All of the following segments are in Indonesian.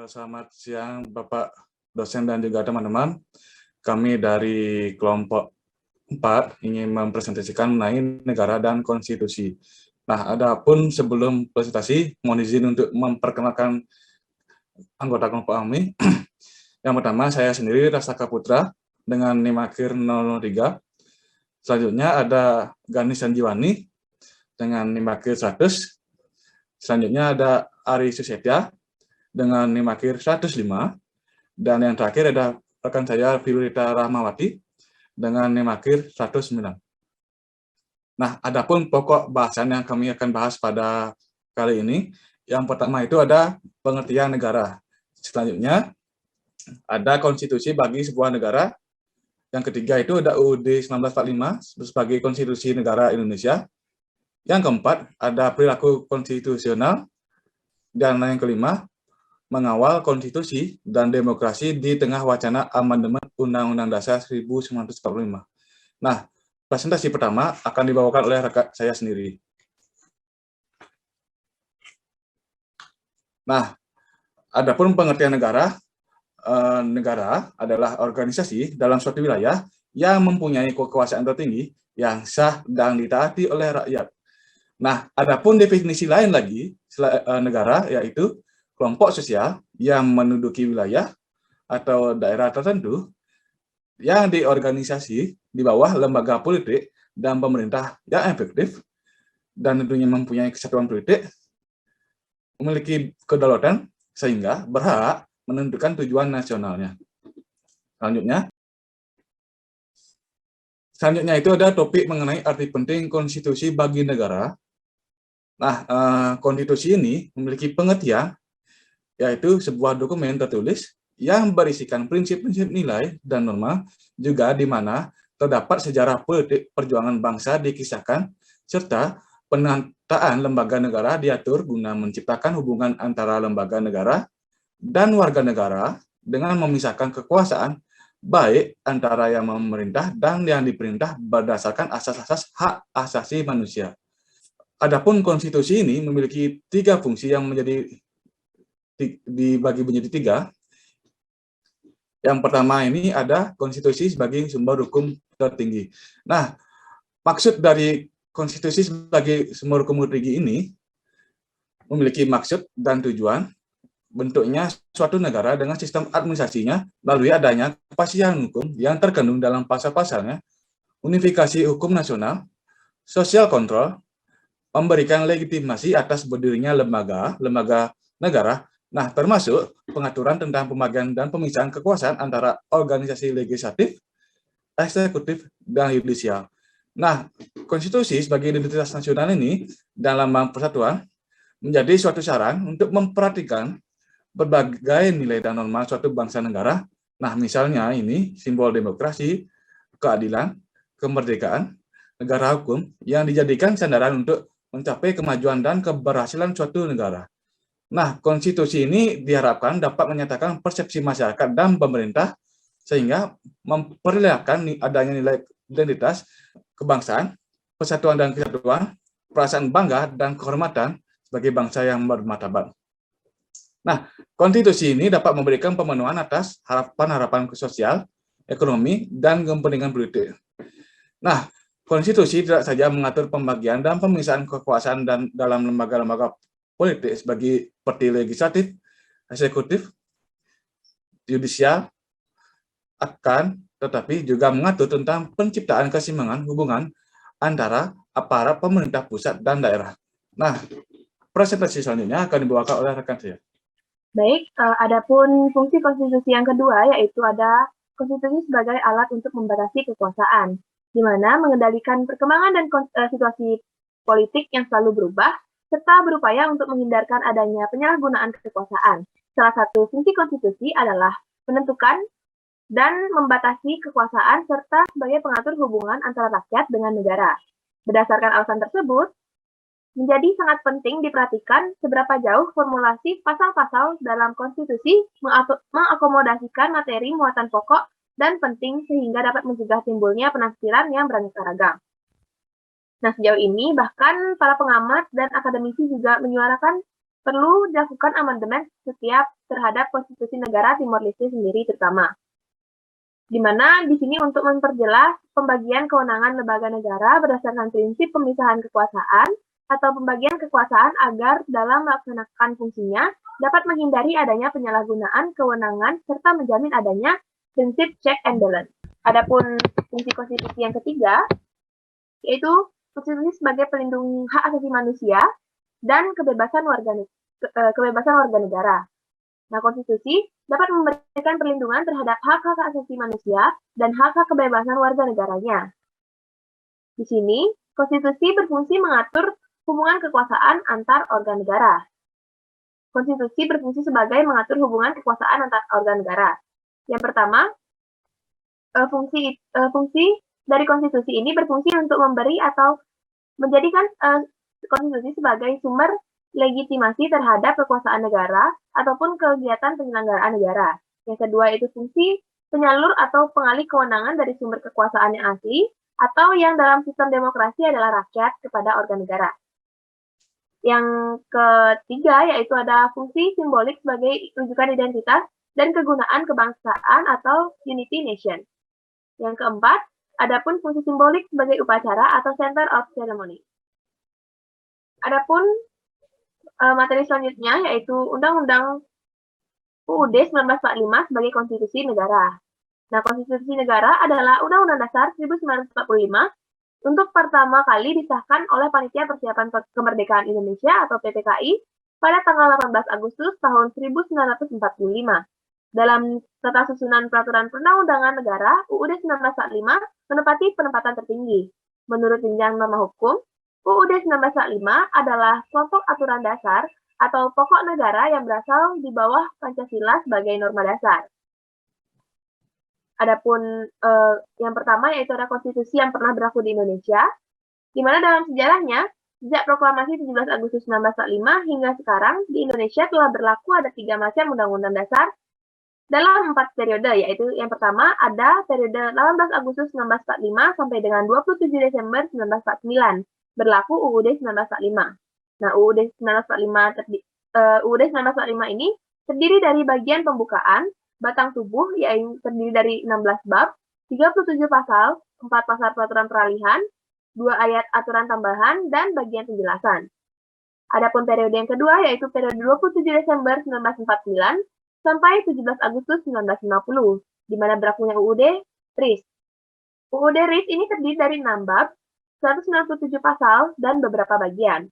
Selamat siang Bapak dosen dan juga teman-teman. Kami dari kelompok 4 ingin mempresentasikan mengenai negara dan konstitusi. Nah, adapun sebelum presentasi, mohon izin untuk memperkenalkan anggota kelompok kami. Yang pertama, saya sendiri Rasaka Putra dengan NIM akhir 003. Selanjutnya ada Ganis Sanjiwani dengan NIM akhir 100. Selanjutnya ada Ari Susetya dengan NIM akhir 105. Dan yang terakhir ada rekan saya Fiorita Rahmawati dengan NIM akhir 109. Nah, adapun pokok bahasan yang kami akan bahas pada kali ini, yang pertama itu ada pengertian negara. Selanjutnya ada konstitusi bagi sebuah negara. Yang ketiga itu ada UUD 1945 sebagai konstitusi negara Indonesia. Yang keempat ada perilaku konstitusional. Dan yang kelima, mengawal konstitusi dan demokrasi di tengah wacana amandemen Undang-Undang Dasar 1945. Nah, presentasi pertama akan dibawakan oleh rekan saya sendiri. Nah, adapun pengertian negara, negara adalah organisasi dalam suatu wilayah yang mempunyai kekuasaan tertinggi yang sah dan ditaati oleh rakyat. Nah, adapun definisi lain lagi negara yaitu kelompok sosial yang menduduki wilayah atau daerah tertentu yang diorganisasi di bawah lembaga politik dan pemerintah yang efektif dan tentunya mempunyai kesatuan politik, memiliki kedaulatan sehingga berhak menentukan tujuan nasionalnya. Selanjutnya itu ada topik mengenai arti penting konstitusi bagi negara. Nah, konstitusi ini memiliki pengertian yaitu sebuah dokumen tertulis yang berisikan prinsip-prinsip nilai dan norma, juga di mana terdapat sejarah politik perjuangan bangsa dikisahkan, serta penataan lembaga negara diatur guna menciptakan hubungan antara lembaga negara dan warga negara dengan memisahkan kekuasaan, baik antara yang memerintah dan yang diperintah berdasarkan asas-asas hak asasi manusia. Adapun konstitusi ini memiliki 3 fungsi yang dibagi menjadi 3. Yang pertama ini ada konstitusi sebagai sumber hukum tertinggi. Nah, maksud dari konstitusi sebagai sumber hukum tertinggi ini memiliki maksud dan tujuan bentuknya suatu negara dengan sistem administrasinya melalui adanya kepastian hukum yang terkandung dalam pasal-pasalnya, unifikasi hukum nasional, sosial kontrol, memberikan legitimasi atas berdirinya lembaga negara. Nah, termasuk pengaturan tentang pembagian dan pemisahan kekuasaan antara organisasi legislatif, eksekutif, dan yudisial. Nah, konstitusi sebagai identitas nasional ini dalam persatuan menjadi suatu saran untuk memperhatikan berbagai nilai dan norma suatu bangsa negara. Nah, misalnya ini simbol demokrasi, keadilan, kemerdekaan, negara hukum yang dijadikan sandaran untuk mencapai kemajuan dan keberhasilan suatu negara. Nah, konstitusi ini diharapkan dapat menyatakan persepsi masyarakat dan pemerintah sehingga memperlihatkan adanya nilai identitas, kebangsaan, persatuan dan kesatuan, perasaan bangga dan kehormatan sebagai bangsa yang bermartabat. Nah, konstitusi ini dapat memberikan pemenuhan atas harapan-harapan sosial, ekonomi, dan kepentingan politik. Nah, konstitusi tidak saja mengatur pembagian dan pemisahan kekuasaan dan dalam lembaga-lembaga politik seperti legislatif, eksekutif, yudisial, tetapi juga mengatur tentang penciptaan keseimbangan hubungan antara aparat pemerintah pusat dan daerah. Nah, presentasi selanjutnya akan dibawakan oleh rekan saya. Baik, adapun fungsi konstitusi yang kedua yaitu ada konstitusi sebagai alat untuk membatasi kekuasaan, di mana mengendalikan perkembangan dan situasi politik yang selalu berubah, serta berupaya untuk menghindarkan adanya penyalahgunaan kekuasaan. Salah satu fungsi konstitusi adalah menentukan dan membatasi kekuasaan serta sebagai pengatur hubungan antara rakyat dengan negara. Berdasarkan alasan tersebut, menjadi sangat penting diperhatikan seberapa jauh formulasi pasal-pasal dalam konstitusi mengakomodasikan materi muatan pokok dan penting sehingga dapat mencegah timbulnya penafsiran yang beraneka ragam. Nah, sejauh ini bahkan para pengamat dan akademisi juga menyuarakan perlu dilakukan amandemen setiap terhadap konstitusi negara Timor Leste sendiri terutama. Di mana di sini untuk memperjelas pembagian kewenangan lembaga negara berdasarkan prinsip pemisahan kekuasaan atau pembagian kekuasaan agar dalam melaksanakan fungsinya dapat menghindari adanya penyalahgunaan kewenangan serta menjamin adanya prinsip check and balance. Adapun fungsi konstitusi yang ketiga, yaitu konstitusi sebagai pelindung hak asasi manusia dan kebebasan warga negara. Nah, konstitusi dapat memberikan perlindungan terhadap hak-hak asasi manusia dan hak-hak kebebasan warga negaranya. Di sini, konstitusi berfungsi mengatur hubungan kekuasaan antar organ negara. Konstitusi berfungsi sebagai mengatur hubungan kekuasaan antar organ negara. Yang pertama, fungsi dari konstitusi ini berfungsi untuk memberi atau menjadikan konstitusi sebagai sumber legitimasi terhadap kekuasaan negara ataupun kegiatan penyelenggaraan negara. Yang kedua itu fungsi penyalur atau pengalih kewenangan dari sumber kekuasaan yang asli atau yang dalam sistem demokrasi adalah rakyat kepada organ negara. Yang ketiga yaitu ada fungsi simbolik sebagai rujukan identitas dan kegunaan kebangsaan atau unity nation. Yang keempat, adapun fungsi simbolik sebagai upacara atau center of ceremony. Adapun materi selanjutnya yaitu Undang-Undang UUD 1945 sebagai konstitusi negara. Nah, konstitusi negara adalah Undang-Undang Dasar 1945 untuk pertama kali disahkan oleh Panitia Persiapan Kemerdekaan Indonesia atau PPKI pada tanggal 18 Agustus tahun 1945. Dalam tata susunan peraturan perundang-undangan negara, UUD 1945 menempati penempatan tertinggi. Menurut jenjang norma hukum, UUD 1945 adalah kelompok aturan dasar atau pokok negara yang berasal di bawah Pancasila sebagai norma dasar. Adapun yang pertama yaitu ada konstitusi yang pernah berlaku di Indonesia, di mana dalam sejarahnya, sejak proklamasi 17 Agustus 1945 hingga sekarang, di Indonesia telah berlaku ada 3 macam undang-undang dasar dalam 4 periode, yaitu yang pertama ada periode 18 Agustus 1945 sampai dengan 27 Desember 1949. Berlaku UUD 1945. Nah, UUD 1945 ini terdiri dari bagian pembukaan, batang tubuh, yaitu terdiri dari 16 bab, 37 pasal, 4 pasal peraturan peralihan, 2 ayat aturan tambahan, dan bagian penjelasan. Adapun periode yang kedua, yaitu periode 27 Desember 1949 sampai 17 Agustus 1950, di mana berlakunya UUD RIS. UUD RIS ini terdiri dari 6 bab, 197 pasal, dan beberapa bagian.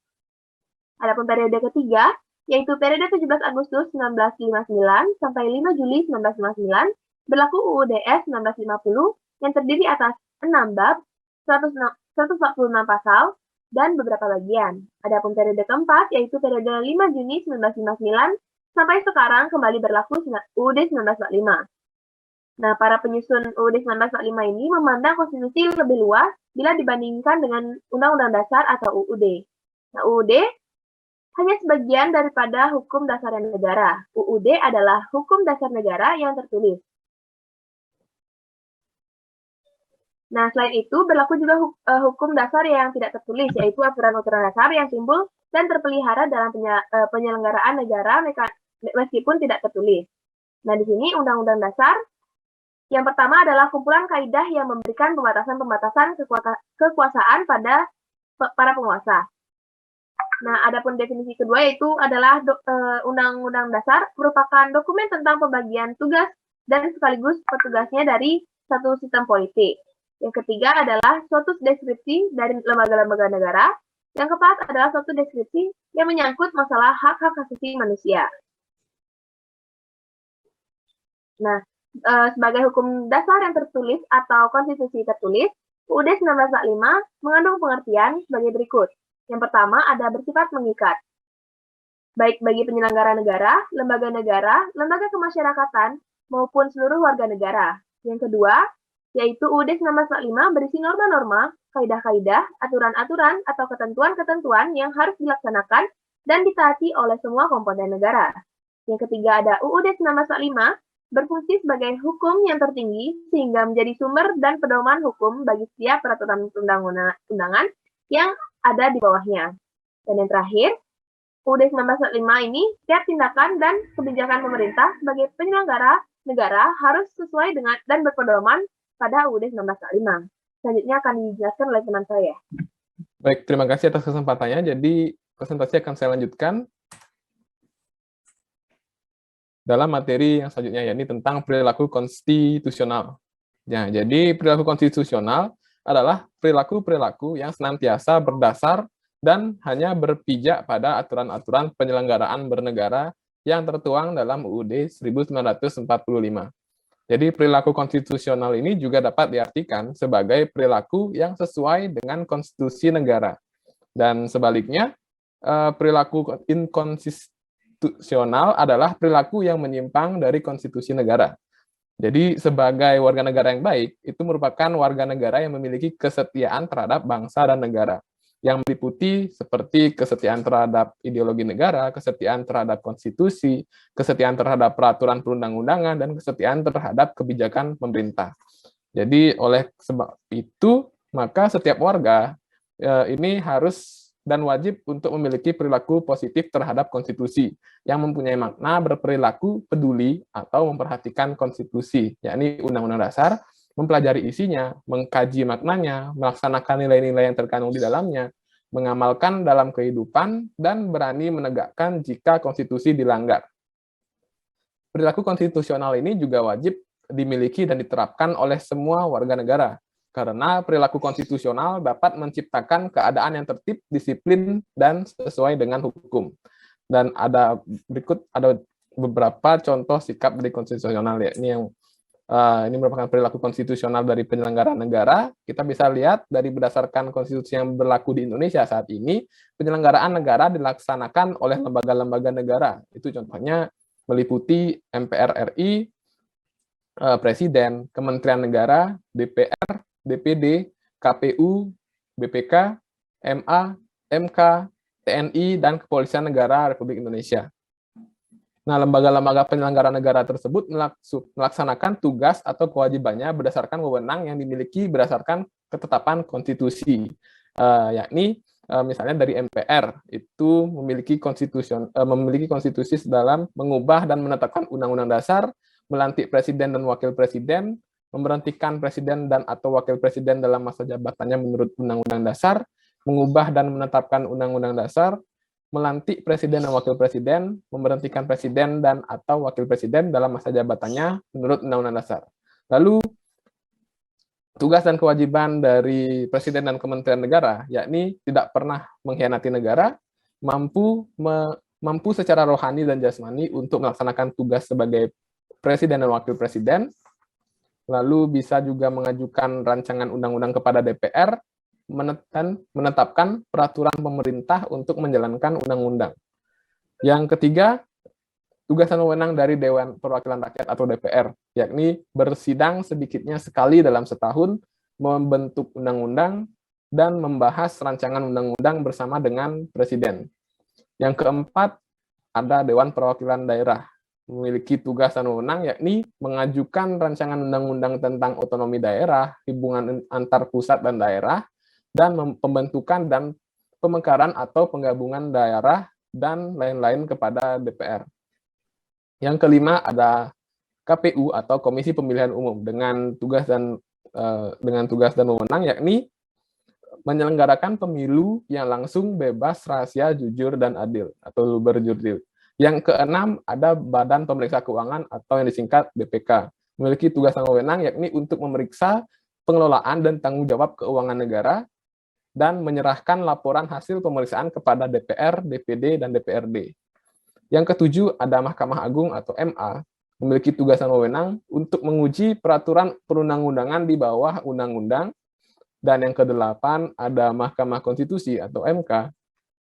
Adapun periode ketiga, yaitu periode 17 Agustus 1959 sampai 5 Juli 1959, berlaku UUDS 1950 yang terdiri atas 6 bab, 146 pasal, dan beberapa bagian. Adapun periode keempat, yaitu periode 5 Juni 1959 sampai sekarang kembali berlaku UUD 1945. Nah, para penyusun UUD 1945 ini memandang konstitusi lebih luas bila dibandingkan dengan Undang-Undang Dasar atau UUD. Nah, UUD hanya sebagian daripada hukum dasar negara. UUD adalah hukum dasar negara yang tertulis. Nah, selain itu berlaku juga hukum dasar yang tidak tertulis, yaitu aturan-aturan dasar yang timbul dan terpelihara dalam penyelenggaraan negara meskipun tidak tertulis. Nah, di sini Undang-Undang Dasar yang pertama adalah kumpulan kaidah yang memberikan pembatasan kekuasaan pada para penguasa. Nah, adapun definisi kedua yaitu adalah Undang-Undang Dasar merupakan dokumen tentang pembagian tugas dan sekaligus petugasnya dari satu sistem politik. Yang ketiga adalah suatu deskripsi dari lembaga-lembaga negara. Yang keempat adalah suatu deskripsi yang menyangkut masalah hak-hak asasi manusia. Nah, sebagai hukum dasar yang tertulis atau konstitusi tertulis, UUD 1945 mengandung pengertian sebagai berikut. Yang pertama ada bersifat mengikat, baik bagi penyelenggara negara, lembaga kemasyarakatan, maupun seluruh warga negara. Yang kedua, yaitu UUD 1945 berisi norma-norma, kaidah-kaidah, aturan-aturan, atau ketentuan-ketentuan yang harus dilaksanakan dan ditaati oleh semua komponen negara. Yang ketiga ada UUD 1945, berfungsi sebagai hukum yang tertinggi sehingga menjadi sumber dan pedoman hukum bagi setiap peraturan perundang-undangan yang ada di bawahnya. Dan yang terakhir, UUD 1945 ini, setiap tindakan dan kebijakan pemerintah sebagai penyelenggara negara harus sesuai dengan dan berpedoman pada UUD 1945. Selanjutnya akan dijelaskan oleh teman saya. Baik, terima kasih atas kesempatannya. Jadi, presentasi akan saya lanjutkan dalam materi yang selanjutnya, yakni tentang perilaku konstitusional. Ya, jadi perilaku konstitusional adalah perilaku-perilaku yang senantiasa berdasar dan hanya berpijak pada aturan-aturan penyelenggaraan bernegara yang tertuang dalam UUD 1945. Jadi perilaku konstitusional ini juga dapat diartikan sebagai perilaku yang sesuai dengan konstitusi negara. Dan sebaliknya, perilaku inkonstitusional adalah perilaku yang menyimpang dari konstitusi negara. Jadi sebagai warga negara yang baik, itu merupakan warga negara yang memiliki kesetiaan terhadap bangsa dan negara, yang meliputi seperti kesetiaan terhadap ideologi negara, kesetiaan terhadap konstitusi, kesetiaan terhadap peraturan perundang-undangan, dan kesetiaan terhadap kebijakan pemerintah. Jadi oleh sebab itu, maka setiap warga ini harus dan wajib untuk memiliki perilaku positif terhadap konstitusi, yang mempunyai makna berperilaku peduli atau memperhatikan konstitusi, yakni Undang-Undang Dasar, mempelajari isinya, mengkaji maknanya, melaksanakan nilai-nilai yang terkandung di dalamnya, mengamalkan dalam kehidupan, dan berani menegakkan jika konstitusi dilanggar. Perilaku konstitusional ini juga wajib dimiliki dan diterapkan oleh semua warga negara, karena perilaku konstitusional dapat menciptakan keadaan yang tertib, disiplin, dan sesuai dengan hukum. Dan ada beberapa contoh sikap dari konstitusional, ya. Ini merupakan perilaku konstitusional dari penyelenggara negara. Kita bisa lihat dari berdasarkan konstitusi yang berlaku di Indonesia saat ini, penyelenggaraan negara dilaksanakan oleh lembaga-lembaga negara. Itu contohnya meliputi MPR RI, Presiden, Kementerian Negara, DPR, DPD, KPU, BPK, MA, MK, TNI, dan Kepolisian Negara Republik Indonesia. Nah, lembaga-lembaga penyelenggara negara tersebut melaksanakan tugas atau kewajibannya berdasarkan wewenang yang dimiliki berdasarkan ketetapan konstitusi, yakni misalnya dari MPR itu memiliki konstitusi dalam mengubah dan menetapkan undang-undang dasar, melantik presiden dan wakil presiden, memberhentikan presiden dan atau wakil presiden dalam masa jabatannya menurut Undang-Undang Dasar, mengubah dan menetapkan Undang-Undang Dasar, melantik presiden dan wakil presiden, memberhentikan presiden dan atau wakil presiden dalam masa jabatannya menurut Undang-Undang Dasar. Lalu, tugas dan kewajiban dari presiden dan kementerian negara, yakni tidak pernah mengkhianati negara, mampu secara rohani dan jasmani untuk melaksanakan tugas sebagai presiden dan wakil presiden, lalu bisa juga mengajukan rancangan undang-undang kepada DPR, menetapkan peraturan pemerintah untuk menjalankan undang-undang. Yang ketiga, tugas dan wewenang dari Dewan Perwakilan Rakyat atau DPR, yakni bersidang sedikitnya sekali dalam setahun, membentuk undang-undang, dan membahas rancangan undang-undang bersama dengan Presiden. Yang keempat, ada Dewan Perwakilan Daerah, memiliki tugas dan wewenang, yakni mengajukan rancangan undang-undang tentang otonomi daerah, hubungan antar pusat dan daerah, dan pembentukan dan pemekaran atau penggabungan daerah, dan lain-lain kepada DPR. Yang kelima ada KPU atau Komisi Pemilihan Umum dengan tugas dan wewenang, yakni menyelenggarakan pemilu yang langsung, bebas, rahasia, jujur, dan adil atau berjurdil. Yang keenam, ada Badan Pemeriksa Keuangan atau yang disingkat BPK. Memiliki tugas dan wewenang, yakni untuk memeriksa pengelolaan dan tanggung jawab keuangan negara, dan menyerahkan laporan hasil pemeriksaan kepada DPR, DPD, dan DPRD. Yang ketujuh, ada Mahkamah Agung atau MA, memiliki tugas dan wewenang untuk menguji peraturan perundang-undangan di bawah undang-undang. Dan yang kedelapan, ada Mahkamah Konstitusi atau MK,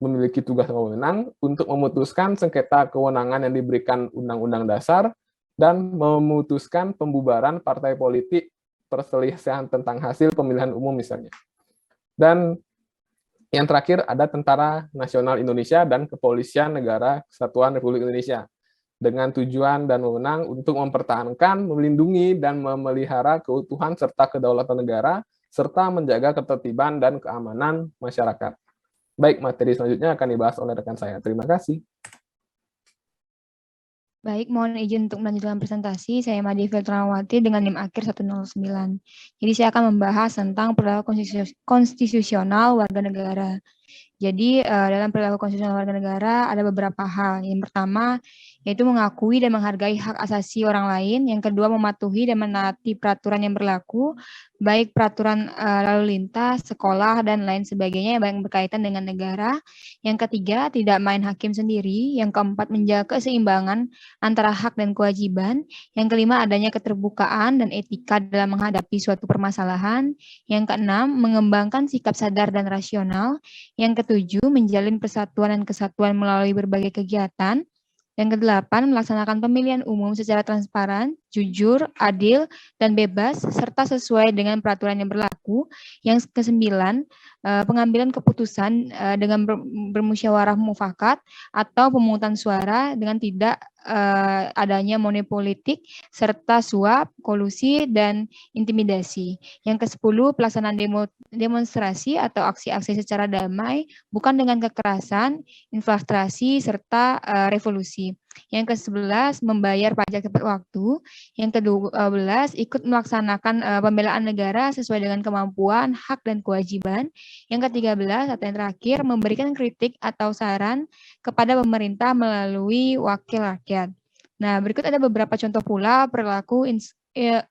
memiliki tugas dan wewenang untuk memutuskan sengketa kewenangan yang diberikan Undang-Undang Dasar dan memutuskan pembubaran partai politik, perselisihan tentang hasil pemilihan umum misalnya. Dan yang terakhir ada Tentara Nasional Indonesia dan Kepolisian Negara Kesatuan Republik Indonesia dengan tujuan dan wewenang untuk mempertahankan, melindungi, dan memelihara keutuhan serta kedaulatan negara serta menjaga ketertiban dan keamanan masyarakat. Baik, materi selanjutnya akan dibahas oleh rekan saya. Terima kasih. Baik, mohon izin untuk melanjutkan presentasi. Saya Madi Filtrawati dengan NIM akhir 109. Jadi saya akan membahas tentang perilaku konstitusional warga negara. Jadi dalam perilaku konstitusional warga negara ada beberapa hal. Yang pertama yaitu mengakui dan menghargai hak asasi orang lain. Yang kedua mematuhi dan menaati peraturan yang berlaku, baik peraturan lalu lintas, sekolah, dan lain sebagainya yang berkaitan dengan negara. Yang ketiga tidak main hakim sendiri. Yang keempat menjaga keseimbangan antara hak dan kewajiban. Yang kelima adanya keterbukaan dan etika dalam menghadapi suatu permasalahan. Yang keenam mengembangkan sikap sadar dan rasional. Yang ketujuh, menjalin persatuan dan kesatuan melalui berbagai kegiatan. Yang kedelapan, melaksanakan pemilihan umum secara transparan, jujur, adil, dan bebas, serta sesuai dengan peraturan yang berlaku. Yang kesembilan, pengambilan keputusan dengan bermusyawarah mufakat atau pemungutan suara dengan tidak adanya money-politik, serta suap, kolusi, dan intimidasi. Yang ke-10, pelaksanaan demonstrasi atau aksi-aksi secara damai, bukan dengan kekerasan, infiltrasi, serta revolusi. Yang ke-11, membayar pajak tepat waktu. Yang ke-12, ikut melaksanakan pembelaan negara sesuai dengan kemampuan, hak, dan kewajiban. Yang ke-13, atau yang terakhir, memberikan kritik atau saran kepada pemerintah melalui wakil rakyat. Nah, berikut ada beberapa contoh pula perilaku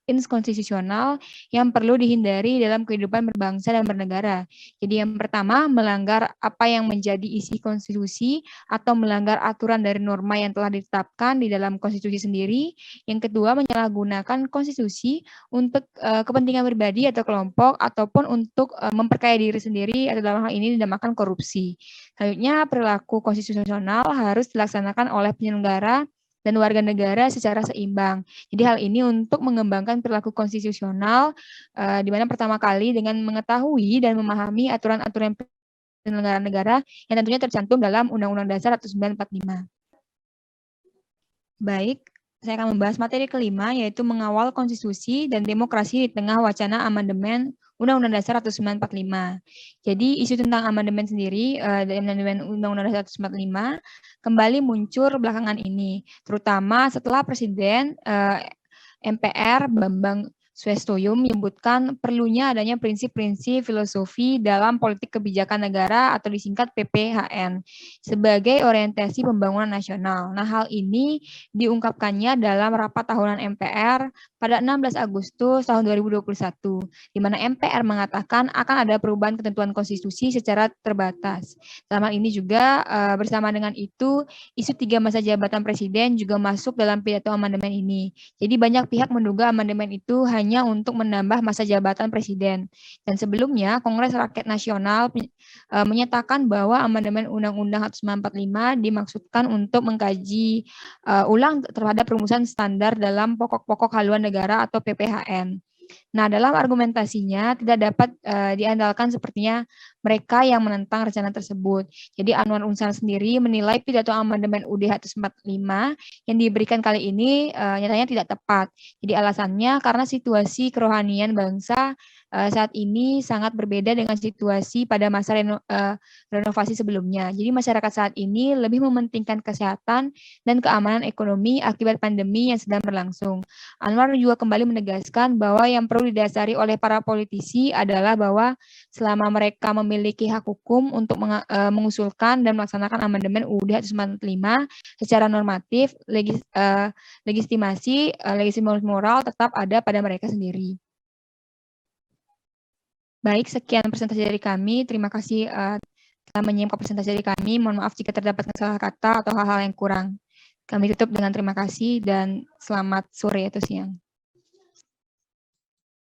inkonstitusional yang perlu dihindari dalam kehidupan berbangsa dan bernegara. Jadi yang pertama, melanggar apa yang menjadi isi konstitusi atau melanggar aturan dari norma yang telah ditetapkan di dalam konstitusi sendiri. Yang kedua, menyalahgunakan konstitusi untuk kepentingan pribadi atau kelompok ataupun untuk memperkaya diri sendiri atau dalam hal ini dinamakan korupsi. Selanjutnya, perilaku konstitusional harus dilaksanakan oleh penyelenggara dan warga negara secara seimbang. Jadi hal ini untuk mengembangkan perilaku konstitusional, di mana pertama kali dengan mengetahui dan memahami aturan-aturan penyelenggaraan negara yang tentunya tercantum dalam Undang-Undang Dasar 1945. Baik, saya akan membahas materi kelima, yaitu mengawal konstitusi dan demokrasi di tengah wacana amandemen Undang-Undang Dasar 1945. Jadi isu tentang amandemen sendiri, amandemen Undang-Undang Dasar 1945 kembali muncul belakangan ini, terutama setelah Presiden MPR Bambang Suestoyo menyebutkan perlunya adanya prinsip-prinsip filosofi dalam politik kebijakan negara atau disingkat PPHN sebagai orientasi pembangunan nasional. Nah, hal ini diungkapkannya dalam rapat tahunan MPR pada 16 Agustus tahun 2021, di mana MPR mengatakan akan ada perubahan ketentuan konstitusi secara terbatas. Dalam hal ini juga bersama dengan itu, isu 3 masa jabatan presiden juga masuk dalam pidato amandemen ini. Jadi banyak pihak menduga amandemen itu hanya untuk menambah masa jabatan presiden. Dan sebelumnya, Kongres Rakyat Nasional menyatakan bahwa amandemen Undang-Undang 1945 dimaksudkan untuk mengkaji ulang terhadap rumusan standar dalam pokok-pokok haluan negara atau PPHN. Nah, dalam argumentasinya tidak dapat diandalkan sepertinya mereka yang menentang rencana tersebut. Jadi Anwar Unsar sendiri menilai pidato amandemen UUD 1945 yang diberikan kali ini nyatanya tidak tepat. Jadi alasannya karena situasi kerohanian bangsa saat ini sangat berbeda dengan situasi pada masa renovasi sebelumnya. Jadi masyarakat saat ini lebih mementingkan kesehatan dan keamanan ekonomi akibat pandemi yang sedang berlangsung. Anwar juga kembali menegaskan bahwa yang perlu didasari oleh para politisi adalah bahwa selama mereka memiliki hak hukum untuk mengusulkan dan melaksanakan amandemen UUD 1945 secara normatif, legitimasi moral tetap ada pada mereka sendiri. Baik, sekian presentasi dari kami. Terima kasih telah menyimak presentasi dari kami. Mohon maaf jika terdapat salah kata atau hal-hal yang kurang. Kami tutup dengan terima kasih dan selamat sore atau siang.